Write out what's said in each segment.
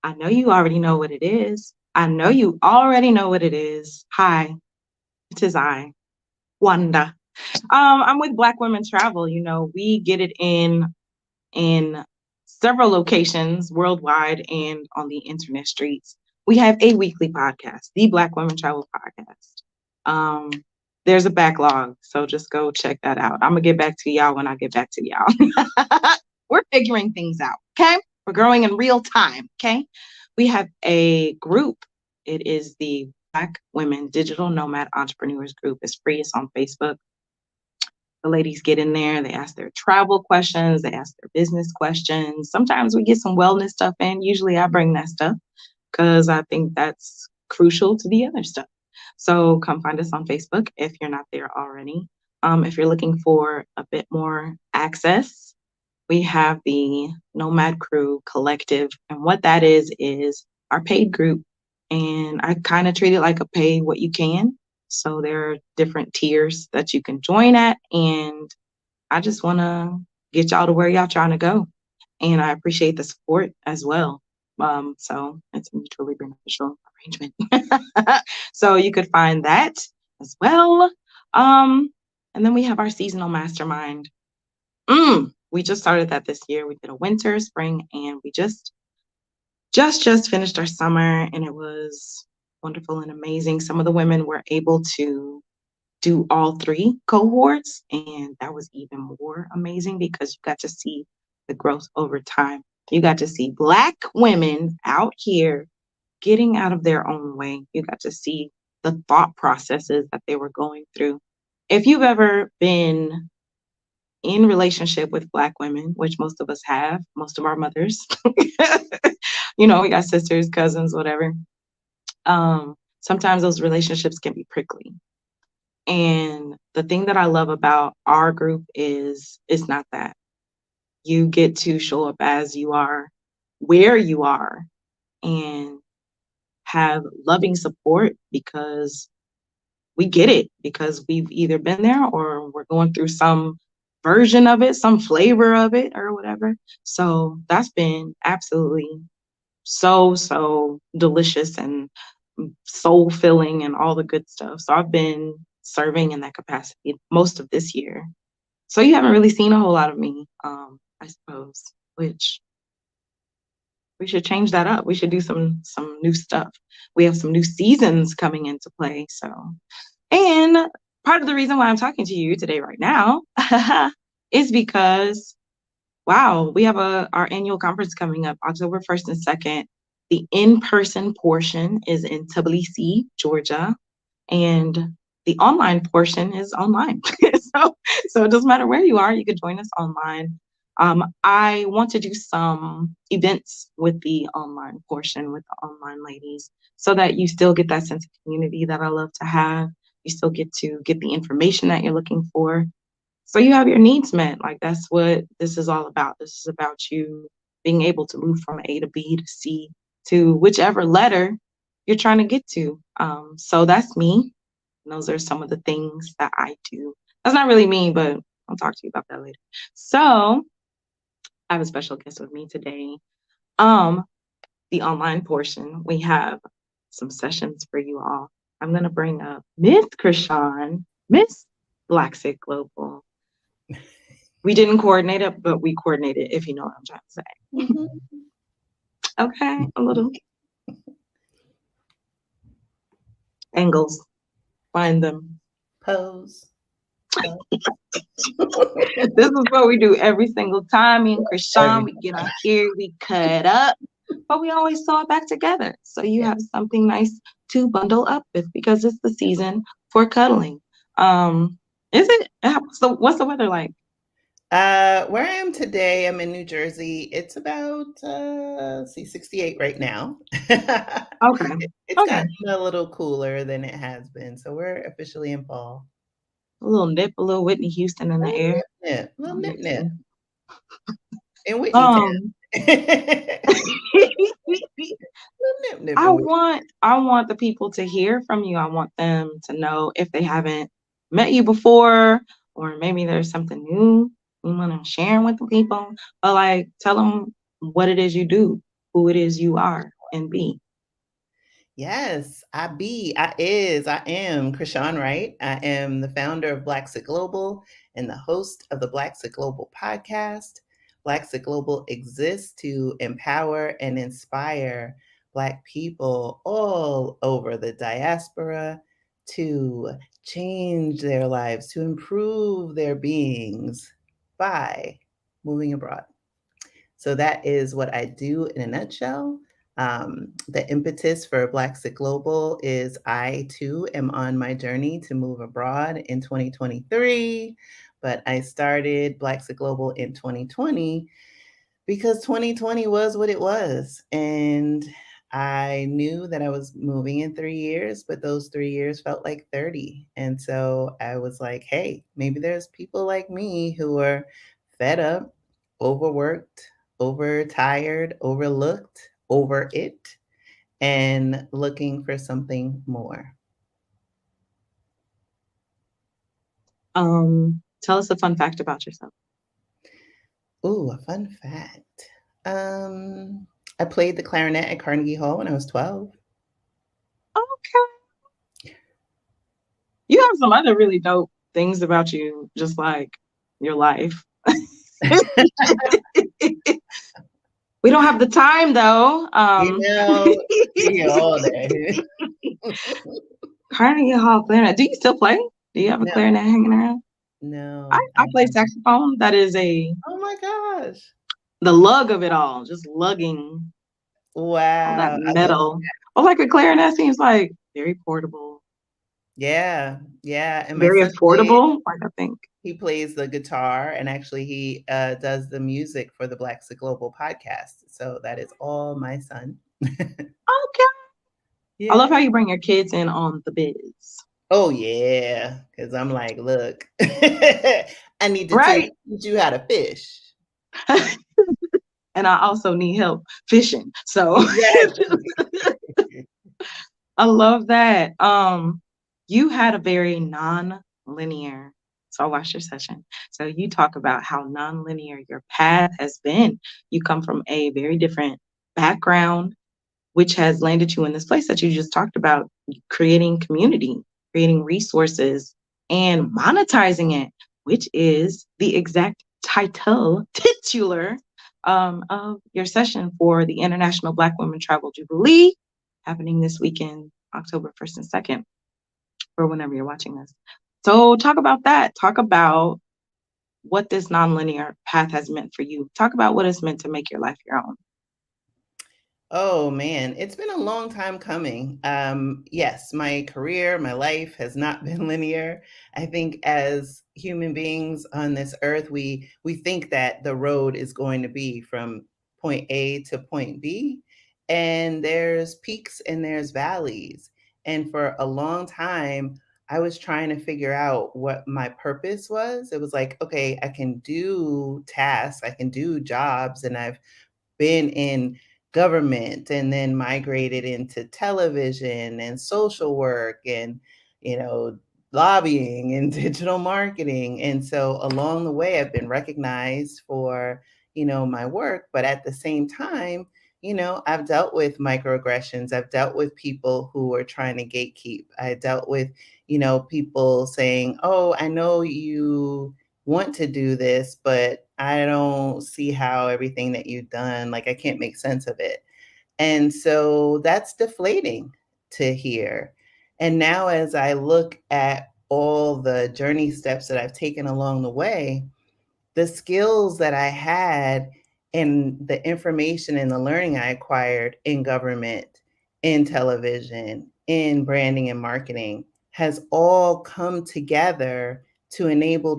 I know you already know what it is. I know you already know what it is. Hi, it is I, Wanda. I'm with Black Women Travel. You know, we get it in several locations worldwide and on the internet streets. We have a weekly podcast, the Black Women Travel Podcast. Um, there's a backlog, so just go check that out. I'm gonna get back to y'all when I get back to y'all. We're figuring things out, okay? We're growing in real time, okay? We have a group. It is the Black Women Digital Nomad Entrepreneurs Group. It's free. It's on Facebook. The ladies get in there, they ask their travel questions, they ask their business questions. Sometimes we get some wellness stuff in. Usually I bring that stuff because I think that's crucial to the other stuff. So come find us on Facebook if you're not there already. If you're looking for a bit more access, we have the Nomad Crew Collective. And what that is our paid group. And I kind of treat it like a pay what you can. So there are different tiers that you can join at. And I just want to get y'all to where y'all trying to go. And I appreciate the support as well. So it's a mutually beneficial arrangement. So you could find that as well. And then we have our seasonal mastermind. We just started that this year. We did a winter, spring, and we just finished our summer, and it was wonderful and amazing. Some of the women were able to do all three cohorts, and that was even more amazing because you got to see the growth over time. You got to see Black women out here getting out of their own way. You got to see the thought processes that they were going through. If you've ever been in relationship with Black women, which most of us have, most of our mothers, you know, we got sisters, cousins, whatever. Sometimes those relationships can be prickly. And the thing that I love about our group is it's not that. You get to show up as you are, where you are, and have loving support because we get it, because we've either been there or we're going through some version of it, some flavor of it or whatever. So that's been absolutely so delicious and soul filling and all the good stuff. So I've been serving in that capacity most of this year. So you haven't really seen a whole lot of me, I suppose, which we should change that up. We should do some new stuff. We have some new seasons coming into play. So, and part of the reason why I'm talking to you today right now is because, wow, we have our annual conference coming up October 1st and 2nd. The in-person portion is in Tbilisi, Georgia, and the online portion is online. So it doesn't matter where you are, you could join us online. I want to do some events with the online portion, with the online ladies, so that you still get that sense of community that I love to have. You still get to get the information that you're looking for. So you have your needs met. Like, that's what this is all about. This is about you being able to move from A to B to C to whichever letter you're trying to get to. So that's me. And those are some of the things that I do. That's not really me, but I'll talk to you about that later. So I have a special guest with me today. The online portion, we have some sessions for you all. I'm going to bring up Miss Chrishan, Miss Blaxit Global. We didn't coordinate it, but we coordinated, if you know what I'm trying to say. Mm-hmm. Okay, a little angles. Find them. Pose. This is what we do every single time. Me and Chrishan, we get on here, we cut up, but we always sew it back together. So you have something nice to bundle up with because it's the season for cuddling. Is it? What's the weather like? Where I am today, I'm in New Jersey. It's about 68 right now. Okay. It's gotten a little cooler than it has been, so we're officially in fall. A little nip, a little Whitney Houston in the air. A little nip. In Whitney Town. I want the people to hear from you. I want them to know if they haven't met you before, or maybe there's something new you want to share with the people. But like, tell them what it is you do. who it is you are and be. Yes, I am Chrishan Wright. I am the founder of Blaxit Global and the host of the Blaxit Global podcast. Blaxit Global exists to empower and inspire Black people all over the diaspora to change their lives, to improve their beings by moving abroad. So that is what I do in a nutshell. The impetus for Blaxit Global is I too am on my journey to move abroad in 2023, but I started Blaxit Global in 2020 because 2020 was what it was. And I knew that I was moving in 3 years, but those 3 years felt like 30. And so I was like, hey, maybe there's people like me who are fed up, overworked, overtired, overlooked, over it, and looking for something more. Tell us a fun fact about yourself. Ooh, a fun fact. I played the clarinet at Carnegie Hall when I was 12. Okay. You have some other really dope things about you, just like your life. We don't have the time though. All day. Carnegie Hall clarinet. Do you still play? Do you have a No, clarinet hanging around? no. I play saxophone. That is Oh my gosh. the lug of it all, just lugging all that Wow. metal. Well, like a clarinet seems like very portable, Yeah. And my very son affordable. Like I think. he plays the guitar, and actually he does the music for the Blaxit Global podcast. So that is all my son. Okay. I love how you bring your kids in on the biz. Oh yeah, because I'm like, look, I need to teach you how to fish. And I also need help fishing. So Exactly. I love that. You had a very non-linear, so I watched your session. So you talk about how non-linear your path has been. You come from a very different background, which has landed you in this place that you just talked about, creating community, creating resources, and monetizing it, which is the exact titular of your session for the International Black Women Travel Jubilee, happening this weekend, October 1st and 2nd, or whenever you're watching this. So talk about that. Talk about what this nonlinear path has meant for you. Talk about what it's meant to make your life your own. Oh man, it's been a long time coming. Yes, my career, my life has not been linear. I think as human beings on this earth, we think that the road is going to be from point A to point B, and there's peaks and there's valleys. And for a long time, I was trying to figure out what my purpose was. It was like, okay, I can do tasks, I can do jobs, and I've been in government and then migrated into television and social work and, you know, lobbying and digital marketing. And so along the way, I've been recognized for, my work. But at the same time, I've dealt with microaggressions. I've dealt with people who are trying to gatekeep. I dealt with, people saying, oh, I know you want to do this, but I don't see how everything that you've done, like I can't make sense of it. And so that's deflating to hear. And now as I look at all the journey steps that I've taken along the way, the skills that I had and the information and the learning I acquired in government, in television, in branding and marketing has all come together to enable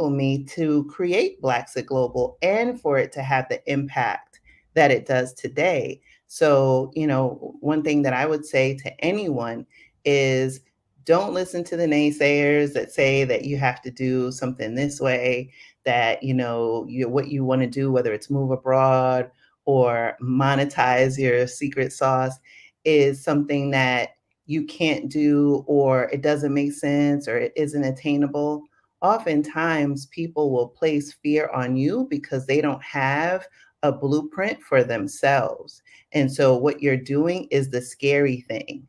me to create Blaxit Global and for it to have the impact that it does today. So, one thing that I would say to anyone is don't listen to the naysayers that say that you have to do something this way, that what you want to do, whether it's move abroad or monetize your secret sauce, is something that you can't do, or it doesn't make sense, or it isn't attainable. Oftentimes people will place fear on you because they don't have a blueprint for themselves. And so what you're doing is the scary thing.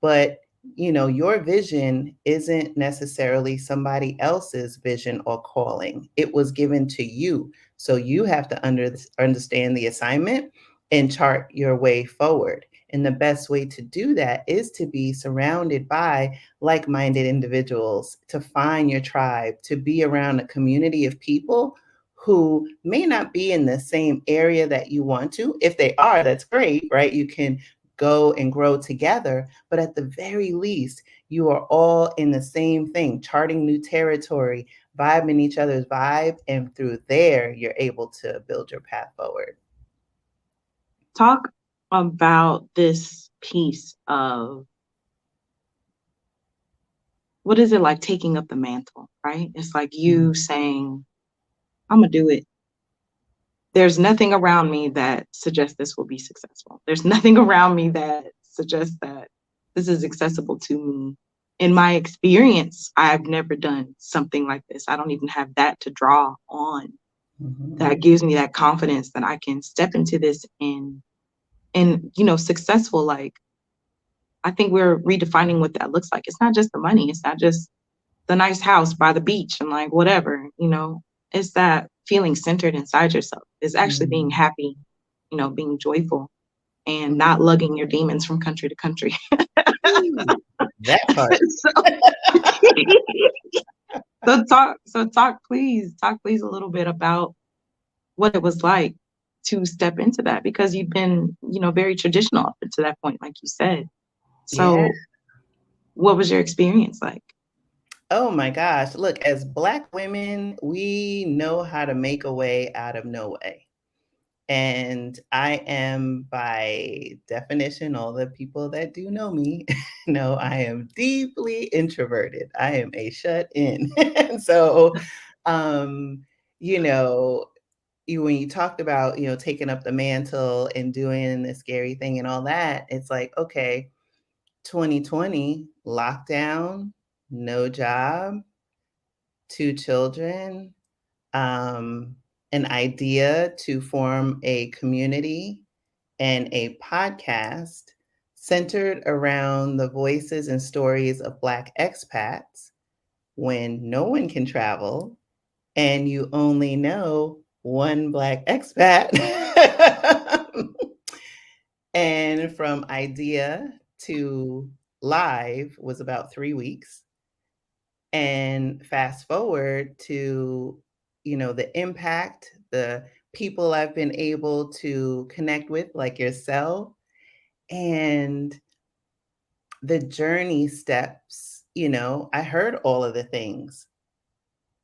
But your vision isn't necessarily somebody else's vision or calling. It was given to you. So you have to understand the assignment and chart your way forward. And the best way to do that is to be surrounded by like-minded individuals, to find your tribe, to be around a community of people who may not be in the same area that you want to. If they are, that's great, right? You can go and grow together. But at the very least, you are all in the same thing, charting new territory, vibing each other's vibe. And through there, you're able to build your path forward. Talk about this piece of, what is it like taking up the mantle, right? It's like you saying, I'm going to do it. There's nothing around me that suggests this will be successful. There's nothing around me that suggests that this is accessible to me. In my experience, I've never done something like this. I don't even have that to draw on. That gives me that confidence that I can step into this and successful. Like, I think we're redefining what that looks like. It's not just the money. It's not just the nice house by the beach and like whatever, it's that feeling centered inside yourself. It's actually being happy, being joyful and not lugging your demons from country to country. That part. Talk please a little bit about what it was like to step into that, because you've been, very traditional up to that point, like you said. So what was your experience like? Oh my gosh. Look, as Black women, we know how to make a way out of no way. And I am, by definition, all the people that do know me know I am deeply introverted. I am a shut in. And so, when you talked about, taking up the mantle and doing the scary thing and all that, it's like, okay, 2020, lockdown, no job, 2 children, an idea to form a community and a podcast centered around the voices and stories of Black expats when no one can travel and you only know one Black expat. And from idea to live was about 3 weeks. And fast forward to, the impact, the people I've been able to connect with, like yourself, and the journey steps. I heard all of the things.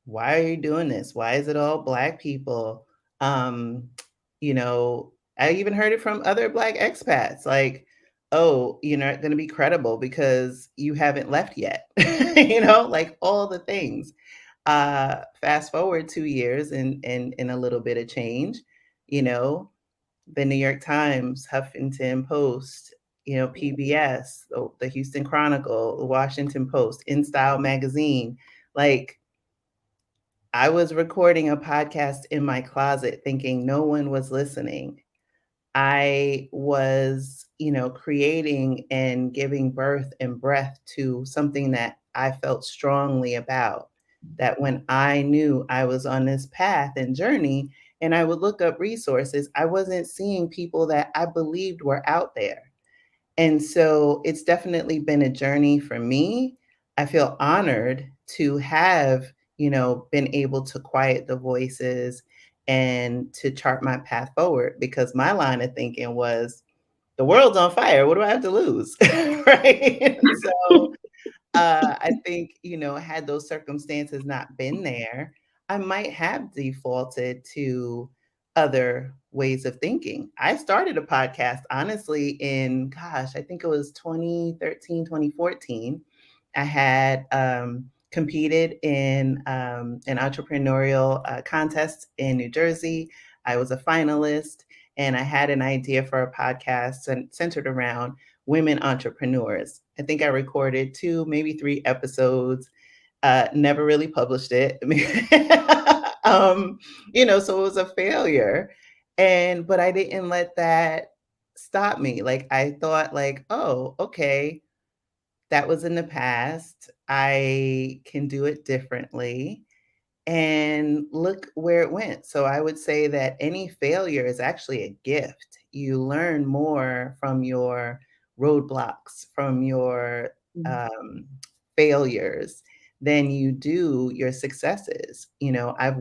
Why are you doing this? Why is it all Black people? I even heard it from other Black expats, like, oh, you're not going to be credible because you haven't left yet, like all the things. Fast forward 2 years and a little bit of change, the New York Times, Huffington Post, PBS, the Houston Chronicle, the Washington Post, InStyle Magazine. Like, I was recording a podcast in my closet thinking no one was listening. I was, creating and giving birth and breath to something that I felt strongly about. That when I knew I was on this path and journey and I would look up resources, I wasn't seeing people that I believed were out there. And so it's definitely been a journey for me. I feel honored to have, been able to quiet the voices and to chart my path forward, because my line of thinking was, the world's on fire. What do I have to lose? Right. So I think, had those circumstances not been there, I might have defaulted to other ways of thinking. I started a podcast, honestly, in, I think it was 2013, 2014. I had competed in an entrepreneurial contest in New Jersey. I was a finalist, and I had an idea for a podcast centered around women entrepreneurs. I think I recorded 2, maybe 3 episodes, never really published it. So it was a failure. But I didn't let that stop me. Like I thought like, oh, okay, that was in the past. I can do it differently. And look where it went. So I would say that any failure is actually a gift. You learn more from your roadblocks, from your Mm. um, failures than you do your successes. You know, I've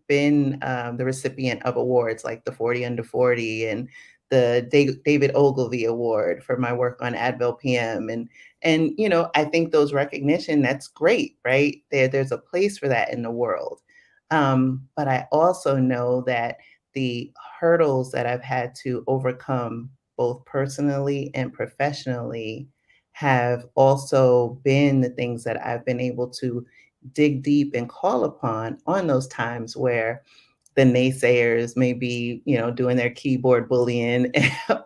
been the recipient of awards like the 40 Under 40 and the David Ogilvy Award for my work on Advil PM, and you know, I think those recognition, that's great, right? There's a place for that in the world. But I also know that the hurdles that I've had to overcome, both personally and professionally, have also been the things that I've been able to dig deep and call upon on those times where the naysayers may be, you know, doing their keyboard bullying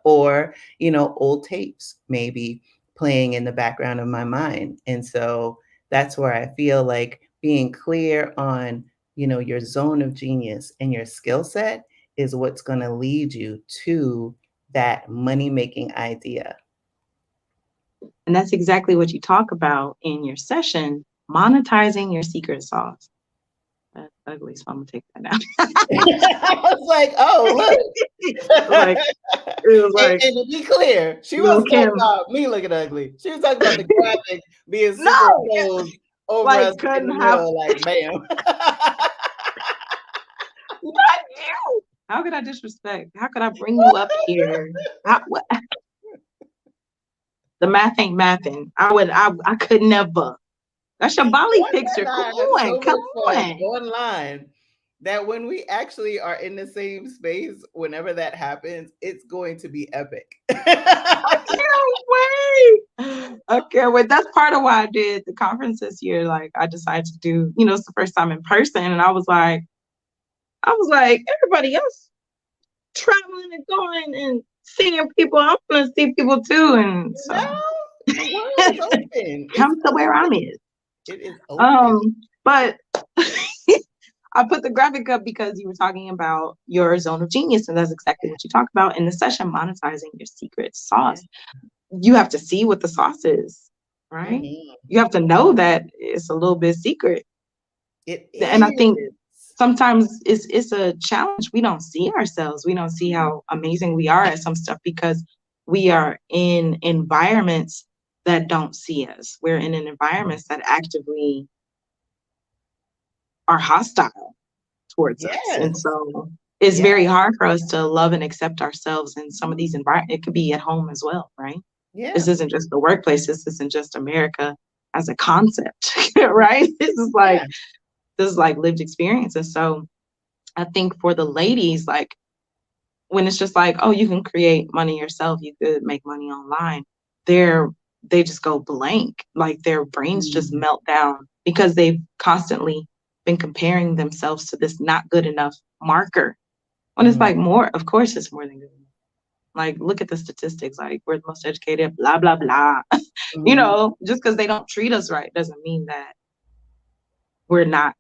or, you know, old tapes maybe playing in the background of my mind. And so that's where I feel like being clear on, you know, your zone of genius and your skill set is what's going to lead you to that money making idea. And that's exactly what you talk about in your session, monetizing your secret sauce. That's ugly, so I'm gonna take that down. I was like, oh, Like look. it was like And to be clear, she Lil wasn't talking Kim. about me looking ugly. She was talking about the graphic being No, superimposed over like us in couldn't the have middle, like bam. not you. How could I disrespect? How could I bring you up here? What? The math ain't mathing. I could never. That's your Bali Once picture. and Come I have on, so come much fun on. online that when we actually are in the same space, whenever that happens, it's going to be epic. Can't wait. I can't wait. That's part of why I did the conference this year. Like I decided to do, it's the first time in person. And I was like, everybody else traveling and going and seeing people. I'm gonna see people too. And You so know, the world is open. It's come to where I'm open. is. It is open. But I put the graphic up because you were talking about your zone of genius, and that's exactly what you talk about in the session, monetizing your secret Yeah. sauce. You have to see what the sauce is, right? Mhm. You have to know that it's a little bit secret. It And I think is. sometimes it's a challenge. We don't see ourselves. We don't see how amazing we are at some stuff because we are in environments that don't see us. We're in an environments that actively are hostile towards us. And Yes. so it's Yeah. very hard for us to love and accept ourselves in some of these environments. It could be at home as well, right? This Yeah. isn't just the workplace. This isn't just America as a concept, right? Yeah. This is like lived experience. And so I think for the ladies, like when it's just like, oh, you can create money yourself, you could make money online, they just go blank. Like their brains just Mhm. melt down because they've constantly been comparing themselves to this not good enough marker. When it's Mhm. like more, of course it's more than good enough. Like look at the statistics, like we're the most educated, blah, blah, blah. Mhm. Just because they don't treat us right doesn't mean that we're not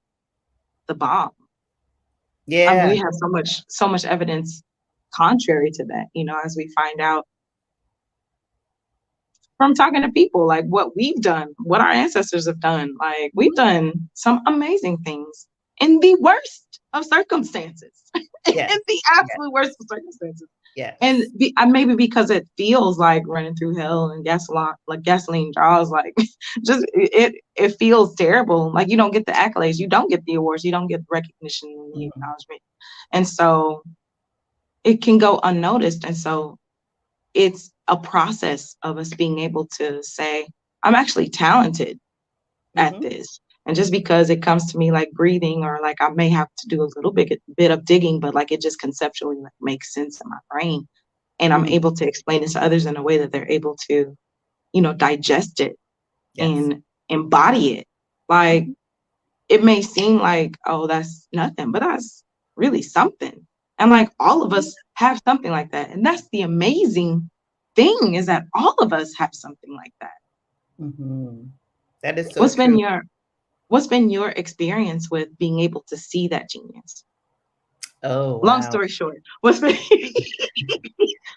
the bomb. I mean, Yeah. we have so much evidence contrary to that, as we find out from talking to people, like what we've done, what our ancestors have done. Like we've Mhm. done some amazing things in the worst of circumstances, in Yes. the Yes. absolute worst of circumstances. And Yes. maybe because it feels like running through hell and gasoline draws, like just it feels terrible. Like you don't get the accolades, you don't get the awards, you don't get the recognition and the Mhm. acknowledgement, and so it can go unnoticed. And so it's a process of us being able to say, I'm actually talented at Mhm. this. And just because it comes to me like breathing or like I may have to do a little bit of digging, but like it just conceptually like makes sense in my brain. And I'm Mhm. able to explain it to others in a way that they're able to, digest it Yes. and embody it. Like Mhm. it may seem like, oh, that's nothing, but that's really something. And like all of us have something like that. And that's the amazing thing is that all of us have something like that. Mhm. That is so What's been true. your what's been your experience with being able to see that genius? Oh, Long wow. story short, what's long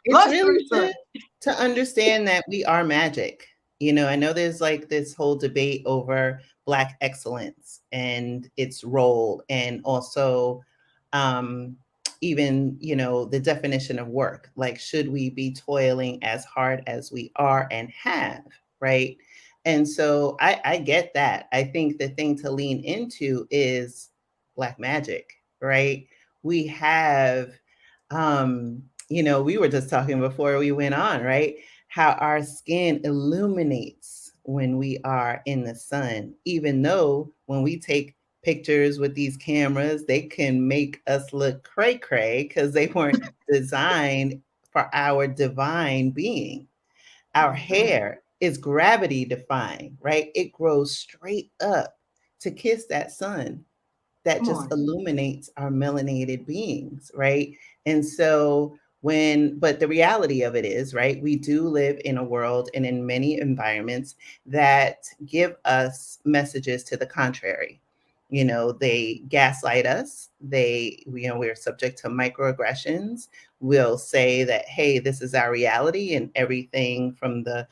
It's story really short. to understand that we are magic. You know, I know there's like this whole debate over Black excellence and its role, and also um, even, you know, the definition of work. Like, should we be toiling as hard as we are and have, right? And so I get that. I think the thing to lean into is Black magic, right? We have you know, we were just talking before we went on, right? How our skin illuminates when we are in the sun, even though when we take pictures with these cameras, they can make us look cray cray because they weren't designed for our divine being. Our Mhm. hair is gravity defying, right? It grows straight up to kiss that sun that Come just on. illuminates our melanated beings, right? And so but the reality of it is, right, we do live in a world and in many environments that give us messages to the contrary. You know, they gaslight us. You know, we're subject to microaggressions. We'll say that, hey, this is our reality, and everything from the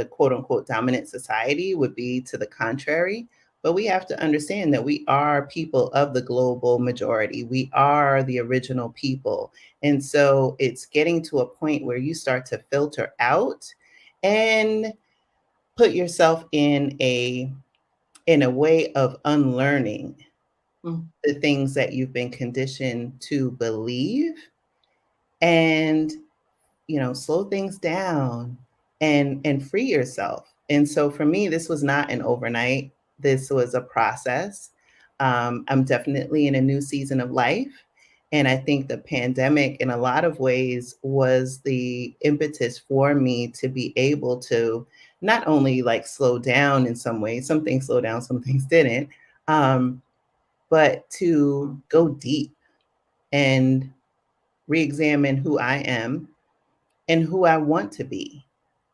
quote unquote dominant society would be to the contrary. But we have to understand that we are people of the global majority. We are the original people. And so it's getting to a point where you start to filter out and put yourself in a way of unlearning Mm. the things that you've been conditioned to believe, and you know, slow things down and free yourself. And so for me, this was not an overnight. This was a process. I'm definitely in a new season of life. And I think the pandemic, in a lot of ways, was the impetus for me to be able to not only like slow down in some ways, some things slowed down, some things didn't, um, but to Mm. go deep and re examine who I am and who I want to be,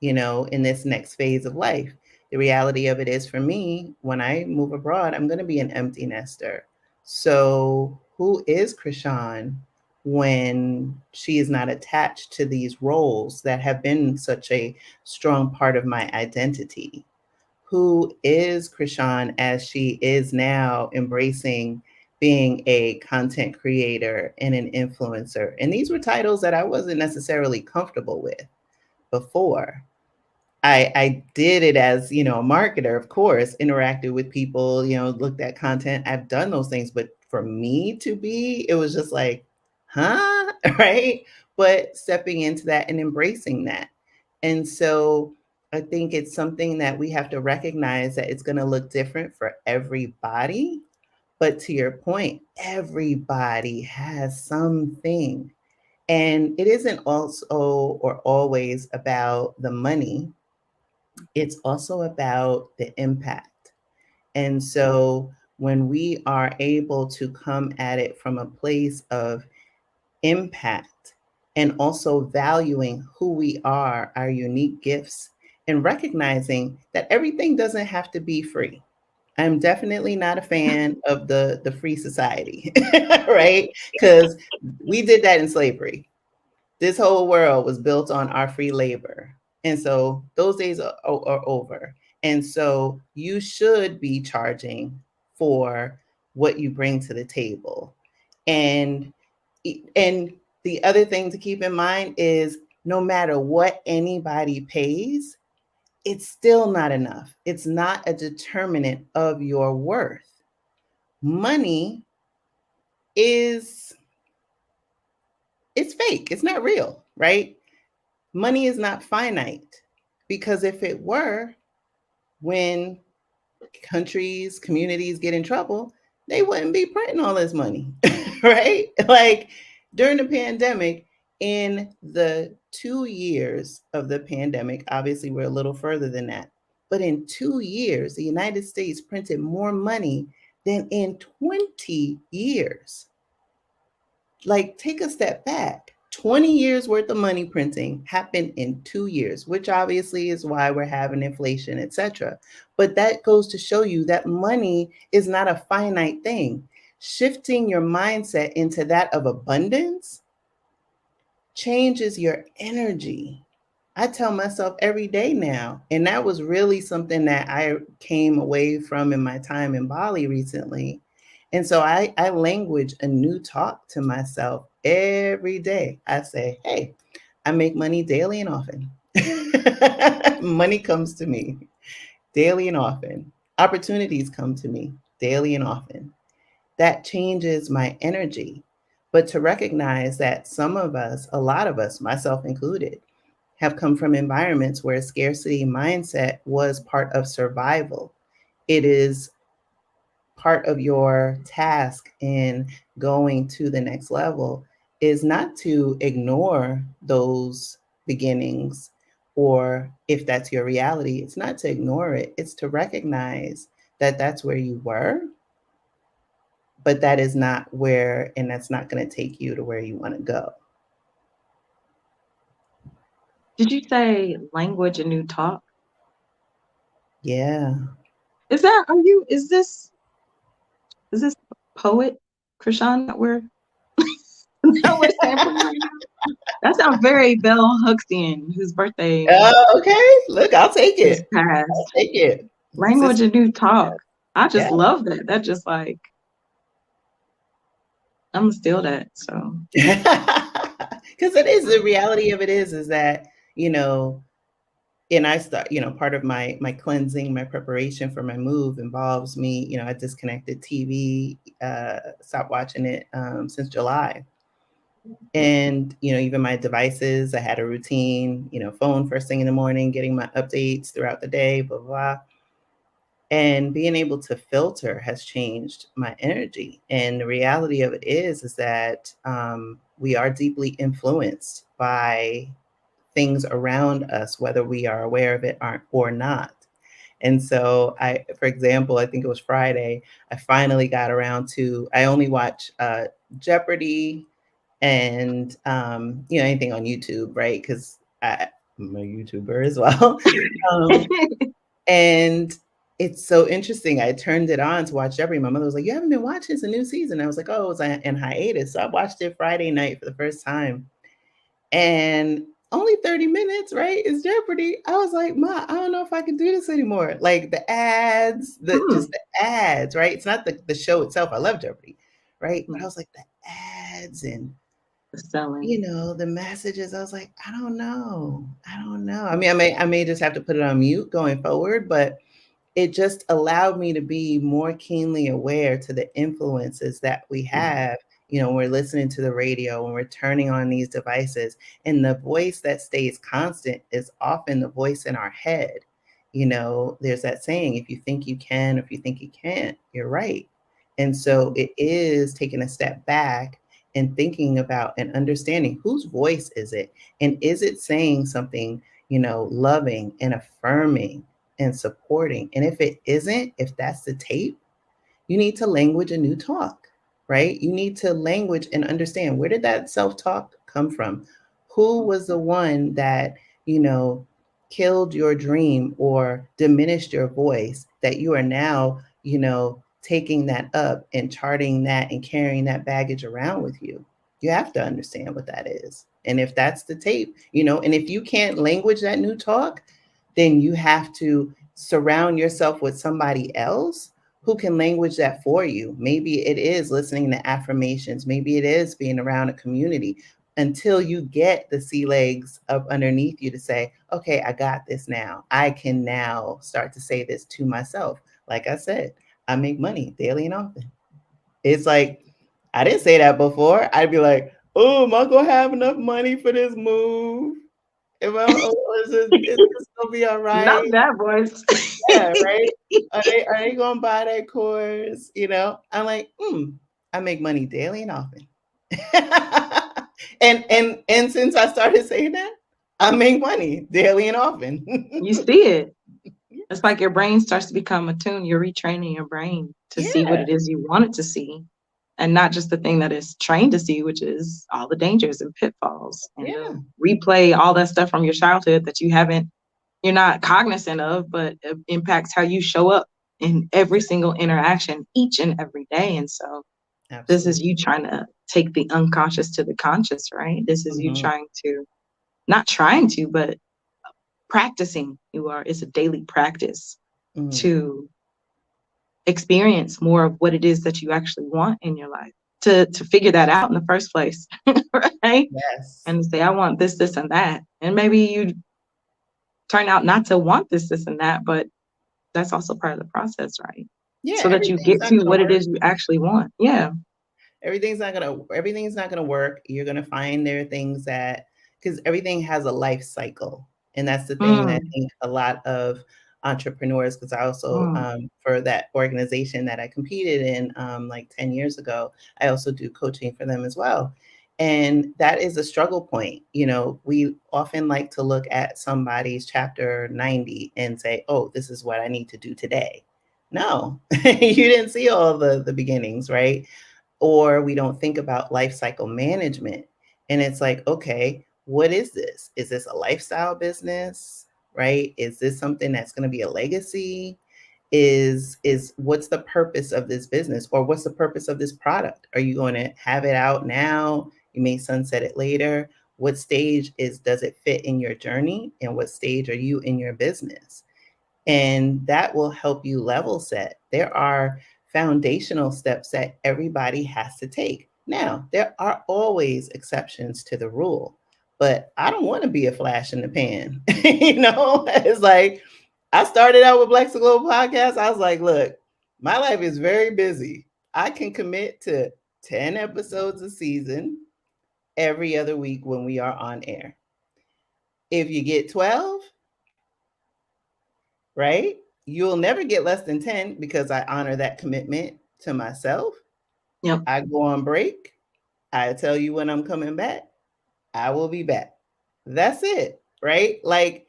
you know, in this next phase of life. The reality of it is, for me, when I move abroad, I'm going to be an empty nester. So, who is Chrishan when she is not attached to these roles that have been such a strong part of my identity? Who is Chrishan as she is now embracing being a content creator and an influencer? And these were titles that I wasn't necessarily comfortable with before. I did it as, you know, a marketer, of course, interacted with people, you know, looked at content. I've done those things, but for me to be, it was just like, huh? Right? But stepping into that and embracing that. And so I think it's something that we have to recognize that it's going to look different for everybody. But to your point, everybody has something. And it isn't also or always about the money, it's also about the impact. And so when we are able to come at it from a place of impact and also valuing who we are, our unique gifts, and recognizing that everything doesn't have to be free. I'm definitely not a fan of the free society, right? Because we did that in slavery. This whole world was built on our free labor. And so those days are over. And so you should be charging for what you bring to the table. And and the other thing to keep in mind is no matter what anybody pays, it's still not enough. It's not a determinant of your worth. Money is it's fake. It's not real, right? Money is not finite, because if it were, when countries, communities get in trouble, they wouldn't be printing all this money, right? Like during the pandemic, in the 2 years of the pandemic, obviously we're a little further than that, but in 2 years, the United States printed more money than in 20 years. Like, take a step back. 20 years worth of money printing happened in 2 years, which obviously is why we're having inflation, etc. But that goes to show you that money is not a finite thing. Shifting your mindset into that of abundance changes your energy. I tell myself every day now, and that was really something that I came away from in my time in Bali recently. And so I language a new talk to myself every day. I say, hey, I make money daily and often. Money comes to me daily and often. Opportunities come to me daily and often. That changes my energy. But to recognize that some of us, a lot of us, myself included, have come from environments where scarcity mindset was part of survival. It is part of your task in going to the next level is not to ignore those beginnings, or if that's your reality, it's not to ignore it. It's to recognize that that's where you were, but that is not where, and that's not going to take you to where you want to go. Did you say language and new talk? Yeah. Is this poet Chrishan that we're sampling right now? That sounds very Bell Hooksian, whose birthday Okay. Look, I'll take is it. I'll past. take it. Language and new talk. I just Yeah. love that. That just like I'm gonna steal that. So Because it is, the reality of it is that, and I start, part of my cleansing, my preparation for my move involves me, I disconnected TV, stopped watching it since July. And, even my devices, I had a routine, phone first thing in the morning, getting my updates throughout the day, blah, blah. And being able to filter has changed my energy. And the reality of it is that we are deeply influenced by things around us, whether we are aware of it or not. And so for example, I think it was Friday, I finally got around to, I only watch Jeopardy and, anything on YouTube, right? Because I'm a YouTuber as well. And it's so interesting. I turned it on to watch Jeopardy. My mother was like, you haven't been watching, it's a new season. I was like, oh, it was in hiatus. So I watched it Friday night for the first time. And only 30 minutes, right? Is Jeopardy. I was like, Ma, I don't know if I can do this anymore. Like the ads, just the ads, right? It's not the show itself. I love Jeopardy, right? But I was like, the ads and the selling. The messages. I was like, I don't know. I mean, I may just have to put it on mute going forward, but it just allowed me to be more keenly aware to the influences that we have, when we're listening to the radio, when we're turning on these devices. And the voice that stays constant is often the voice in our head. There's that saying, if you think you can, if you think you can't, you're right. And so it is taking a step back and thinking about and understanding whose voice is it? And is it saying something, loving and affirming and supporting? And if it isn't, if that's the tape, you need to language a new talk, right? You need to language and understand, where did that self-talk come from? Who was the one that, killed your dream or diminished your voice, that you are now, taking that up and charting that and carrying that baggage around with you? You have to understand what that is. And if that's the tape, and if you can't language that new talk, then you have to surround yourself with somebody else who can language that for you. Maybe it is listening to affirmations. Maybe it is being around a community until you get the sea legs up underneath you to say, okay, I got this now. I can now start to say this to myself. Like I said, I make money daily and often. It's like, I didn't say that before. I'd be like, oh, am I going to have enough money for this move? Is this gonna be all right? Not that voice. Yeah, right. Are they gonna buy that course? I'm like, I make money daily and often. and since I started saying that, I make money daily and often. You see it. It's like your brain starts to become attuned. You're retraining your brain to see what it is you want it to see, and not just the thing that it's trained to see, which is all the dangers and pitfalls, and replay all that stuff from your childhood that you're not cognizant of, but it impacts how you show up in every single interaction each and every day. And so This is Absolutely. you trying to take the unconscious to the conscious, right? This is you Mm-hmm. trying to, not trying to, but practicing. It's a daily practice Mm-hmm. to experience more of what it is that you actually want in your life, to figure that out in the first place, right? Yes. And say, I want this, and that. And maybe you turn out not to want this, and that, but that's also part of the process, right? Yeah, So that you everything's get not to gonna what it work. is you actually want. Yeah. Everything's not gonna work. You're gonna find there are things that, because everything has a life cycle, and that's the thing that I Mm, think a lot of entrepreneurs, because I also mm, for that organization that I competed in like 10 years ago, I also do coaching for them as well. And that is a struggle point. We often like to look at somebody's chapter 90 and say, oh, this is what I need to do today. No, you didn't see all the beginnings, right? Or we don't think about life cycle management. And it's like, okay, what is this? Is this a lifestyle business? Right? Is this something that's going to be a legacy? Is what's the purpose of this business, or what's the purpose of this product? Are you going to have it out now? You may sunset it later. What stage does it fit in your journey, and what stage are you in your business? And that will help you level set. There are foundational steps that everybody has to take. Now, there are always exceptions to the rule, but I don't want to be a flash in the pan. It's like I started out with Blaxit Global podcast. I was like, look, my life is very busy. I can commit to 10 episodes a season every other week when we are on air. If you get 12, right? You'll never get less than 10 because I honor that commitment to myself. yep. I go on break. I tell you when I'm coming back. I will be back. That's it, right? Like,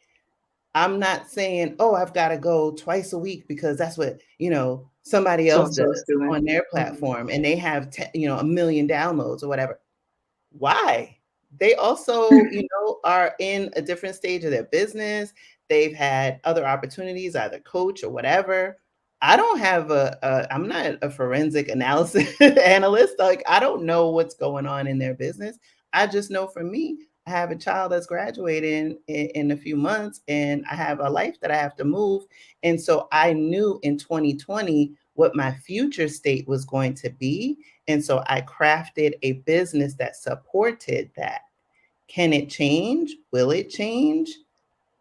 I'm not saying, oh, I've got to go twice a week because that's what, somebody So else and so is does doing. on their Mm, platform and they have, a million downloads or whatever. Why? They also, are in a different stage of their business. They've had other opportunities, either coach or whatever. I don't have I'm not a forensic analysis analyst. Like, I don't know what's going on in their business. I just know for me, I have a child that's graduating in a few months, and I have a life that I have to move. And so I knew in 2020 what my future state was going to be. And so I crafted a business that supported that. Can it change? Will it change?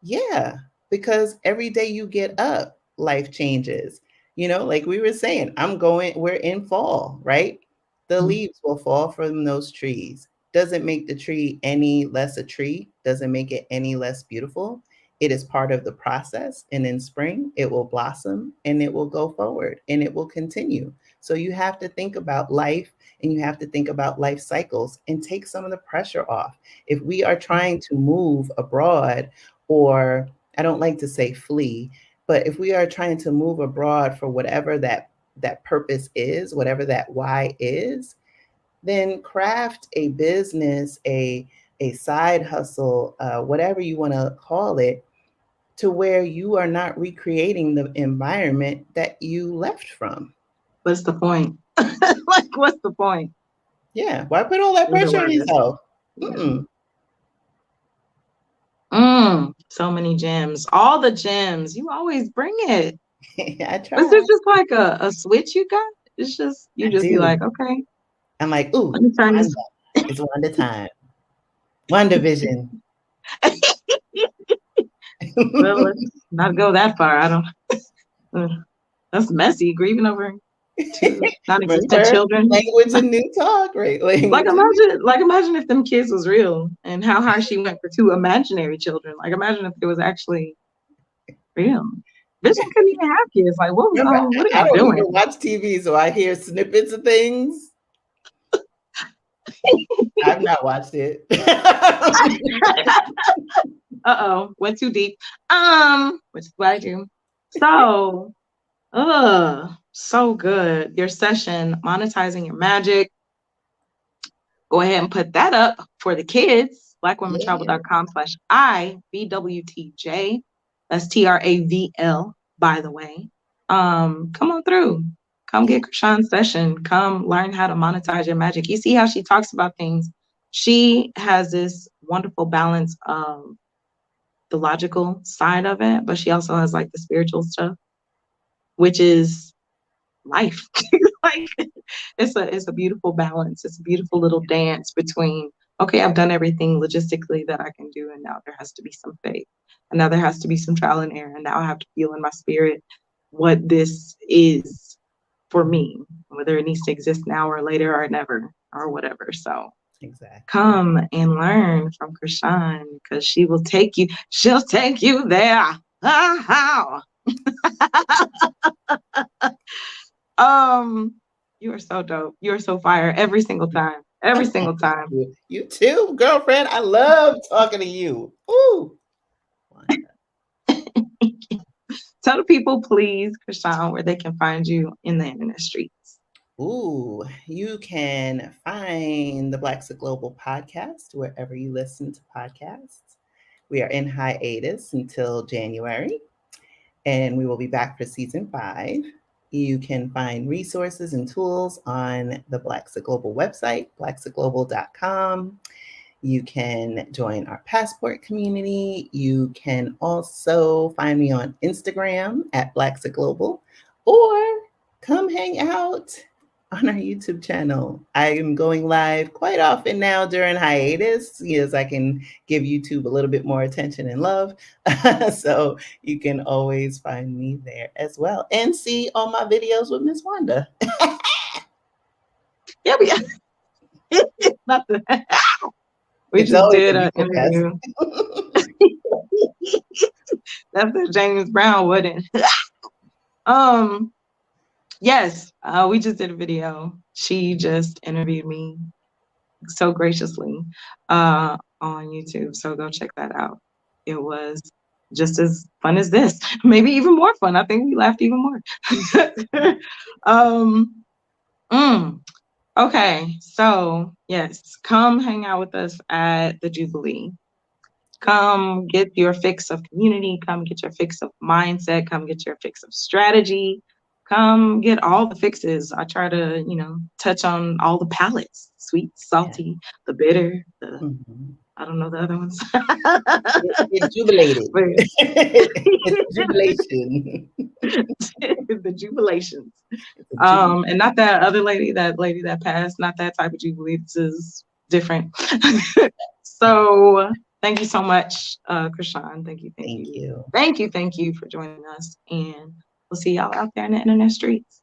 Yeah, because every day you get up, life changes. Like we were saying, we're in fall, right? The mm. leaves will fall from those trees. Doesn't make the tree any less a tree, doesn't make it any less beautiful. It is part of the process. And in spring, it will blossom and it will go forward and it will continue. So you have to think about life, and you have to think about life cycles and take some of the pressure off. If we are trying to move abroad, or I don't like to say flee, but if we are trying to move abroad for whatever that purpose is, whatever that why is, then craft a business, a side hustle, whatever you want to call it, to where you are not recreating the environment that you left from. What's the point? Like, what's the point? Yeah, why put all that pressure on Otherwise, yourself? yeah. Mm-mm. So many gems. All the gems. You always bring it. I Is this try. just like a switch you got? It's just, you I just be do. like, okay, I'm like, let ooh, me turn this. Wanda. It's Wanda time. WandaVision. Well, let's not go that far. I don't. uh, That's messy. Grieving over two non-existent Remember, children. language and new talk, right? Language and new. Like imagine if them kids was real and how high she went for two imaginary children. Like imagine if it was actually real. Vision couldn't even have kids. Like Remember, what are I y'all don't doing? even watch TV, so I hear snippets of things. I've not watched it. Went too deep. Which is what I do. So, so good. Your session, monetizing your magic. Go ahead and put that up for the kids. Yeah. BlackWomenTravel.com/IBWTJ. That's TRAVL, by the way. Come on through. Come get Chrishan's session. Come learn how to monetize your magic. You see how she talks about things. She has this wonderful balance of the logical side of it, but she also has like the spiritual stuff, which is life. Like it's a beautiful balance. It's a beautiful little dance between, okay, I've done everything logistically that I can do, and now there has to be some faith. And now there has to be some trial and error. And now I have to feel in my spirit what this is for me, whether it needs to exist now or later or never or whatever. So Exactly. come and learn from Chrishan, because she'll take you there. How? You are so dope. You are so fire every single time. Every single time. You too, girlfriend. I love talking to you. Ooh. Tell the people, please, Chrishan, where they can find you in the internet streets. Ooh, you can find the Blaxit Global podcast wherever you listen to podcasts. We are in hiatus until January, and we will be back for season 5. You can find resources and tools on the Blaxit Global website, blaxitglobal.com. You can join our passport community. You can also find me on Instagram at Blaxit Global, or come hang out on our YouTube channel. I am going live quite often now during hiatus, as I can give YouTube a little bit more attention and love. So you can always find me there as well, and see all my videos with Miss Wanda. Yeah, nothing. We It's just always did a an beautiful interview. That's the James Brown, wouldn't? Yes, we just did a video. She just interviewed me so graciously on YouTube. So go check that out. It was just as fun as this, maybe even more fun. I think we laughed even more. Okay, so yes, come hang out with us at the Jubilee. Come get your fix of community. Come get your fix of mindset. Come get your fix of strategy. Come get all the fixes. I try to, touch on all the palettes: sweet, salty, the bitter, I don't know the other ones. It's jubilated. It's jubilation. The jubilations. And not that other lady that passed, not that type of jubilee. This is different. So thank you so much, Chrishan. Thank you. Thank you for joining us. And we'll see y'all out there in the internet streets.